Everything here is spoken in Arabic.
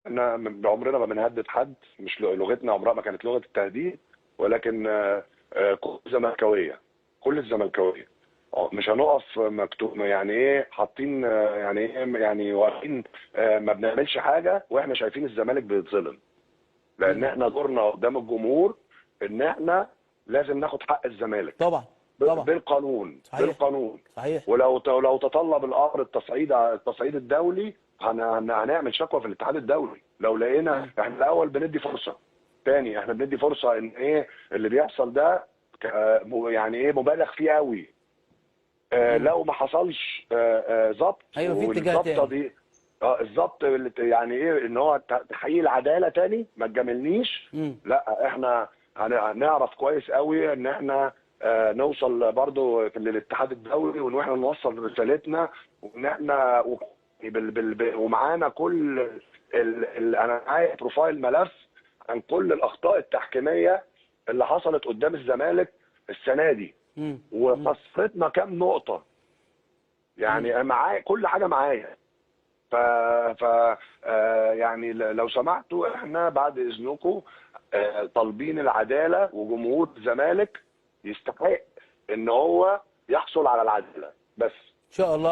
احنا عمرنا ما بنهدد حد، مش لغتنا عمرها ما كانت لغه التهديد، ولكن كل الزملكاويه، كل الزملكاويه مش هنقف مكتوب يعني ايه حاطين يعني ايه يعني واقفين ما بنعملش حاجه واحنا شايفين الزمالك بيتظلم. لان مم. احنا دورنا قدام الجمهور ان احنا لازم ناخد حق الزمالك طبعا. طبعا. بالقانون، صحيح. بالقانون. صحيح. ولو تطلب الامر التصعيد الدولي، هنعمل شكوى في الاتحاد الدولي لو لقينا. مم. احنا الاول بندي فرصه، تاني احنا بندي فرصه ان ايه اللي بيحصل ده يعني ايه مبالغ فيه قوي. مم. لو ما حصلش ضبط، ايوه، في اتجاه والضبطه تاني. دي الضبط يعني ايه ان هو تحقيق العداله تاني ما تجاملنيش. مم. لا احنا هنعرف كويس قوي ان احنا نوصل برضو للاتحاد الدولي، وان احنا نوصل رسالتنا، وان احنا ومعانا كل انا معايا بروفايل ملف عن كل الاخطاء التحكيميه اللي حصلت قدام الزمالك السنه دي، مم. مم. وخسرتنا كام نقطة. مم. يعني معايا كل حاجة معايا. ف, ف... يعني لو سمحتوا احنا بعد اذنكم طالبين العدالة، وجمهور الزمالك يستحق ان هو يحصل على العدالة بس. ان شاء الله.